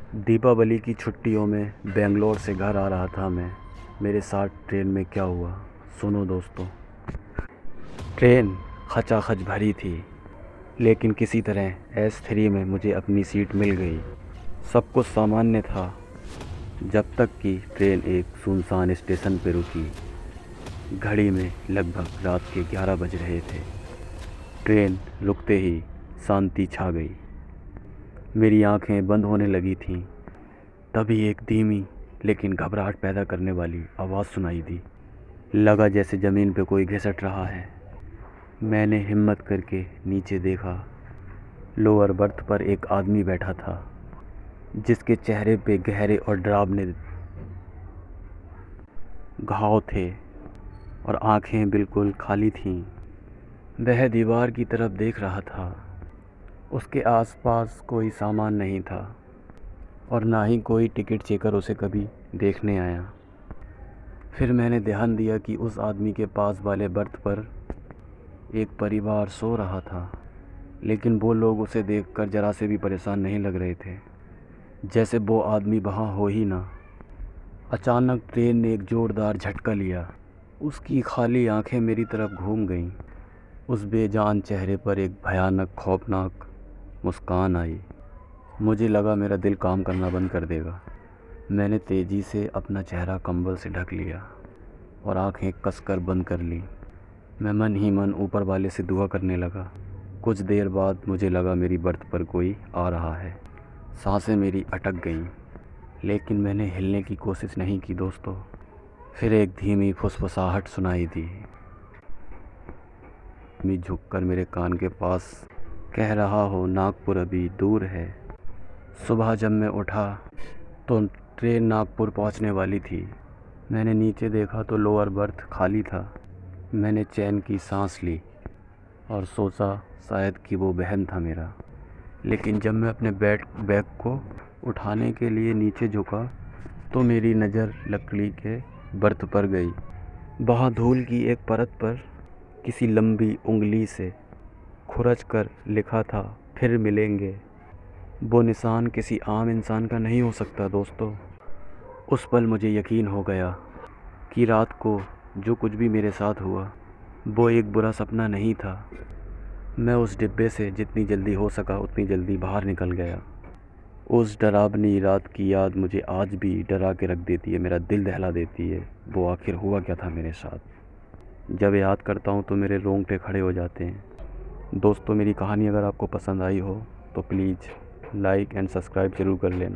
दीपावली की छुट्टियों में बेंगलोर से घर आ रहा था मैं। मेरे साथ ट्रेन में क्या हुआ, सुनो दोस्तों। ट्रेन खचाखच भरी थी, लेकिन किसी तरह S3 में मुझे अपनी सीट मिल गई। सब कुछ सामान्य था जब तक कि ट्रेन एक सुनसान स्टेशन पर रुकी। घड़ी में लगभग रात के 11 बज रहे थे। ट्रेन रुकते ही शांति छा गई। मेरी आंखें बंद होने लगी थीं। तभी एक धीमी लेकिन घबराहट पैदा करने वाली आवाज़ सुनाई दी। लगा जैसे ज़मीन पे कोई घिसट रहा है। मैंने हिम्मत करके नीचे देखा। लोअर बर्थ पर एक आदमी बैठा था, जिसके चेहरे पे गहरे और डरावने घाव थे और आंखें बिल्कुल खाली थीं। वह दीवार की तरफ देख रहा था। उसके आसपास कोई सामान नहीं था और ना ही कोई टिकट चेकर उसे कभी देखने आया। फिर मैंने ध्यान दिया कि उस आदमी के पास वाले बर्थ पर एक परिवार सो रहा था, लेकिन वो लोग उसे देखकर ज़रा से भी परेशान नहीं लग रहे थे, जैसे वो आदमी वहाँ हो ही ना। अचानक ट्रेन ने एक ज़ोरदार झटका लिया। उसकी खाली आंखें मेरी तरफ घूम गईं। उस बेजान चेहरे पर एक भयानक खौफनाक मुस्कान आई। मुझे लगा मेरा दिल काम करना बंद कर देगा। मैंने तेज़ी से अपना चेहरा कंबल से ढक लिया और आंखें कसकर बंद कर लीं। मैं मन ही मन ऊपर वाले से दुआ करने लगा। कुछ देर बाद मुझे लगा मेरी बर्थ पर कोई आ रहा है। सांसें मेरी अटक गईं, लेकिन मैंने हिलने की कोशिश नहीं की दोस्तों। फिर एक धीमी फुसफुसाहट सुनाई दी। मैं झुककर मेरे कान के पास कह रहा हो, नागपुर अभी दूर है। सुबह जब मैं उठा तो ट्रेन नागपुर पहुंचने वाली थी। मैंने नीचे देखा तो लोअर बर्थ खाली था। मैंने चैन की सांस ली और सोचा शायद कि वो बहन था मेरा। लेकिन जब मैं अपने बैग को उठाने के लिए नीचे झुका तो मेरी नज़र लकड़ी के बर्थ पर गई। वहाँ धूल की एक परत पर किसी लंबी उंगली से खुरच कर लिखा था, फिर मिलेंगे। वो निशान किसी आम इंसान का नहीं हो सकता दोस्तों। उस पल मुझे यकीन हो गया कि रात को जो कुछ भी मेरे साथ हुआ वो एक बुरा सपना नहीं था। मैं उस डिब्बे से जितनी जल्दी हो सका उतनी जल्दी बाहर निकल गया। उस डरावनी रात की याद मुझे आज भी डरा के रख देती है, मेरा दिल दहला देती है। वो आखिर हुआ क्या था मेरे साथ। जब याद करता हूँ तो मेरे रोंगटे खड़े हो जाते हैं। दोस्तों, मेरी कहानी अगर आपको पसंद आई हो तो प्लीज़ लाइक एंड सब्सक्राइब ज़रूर कर लेना।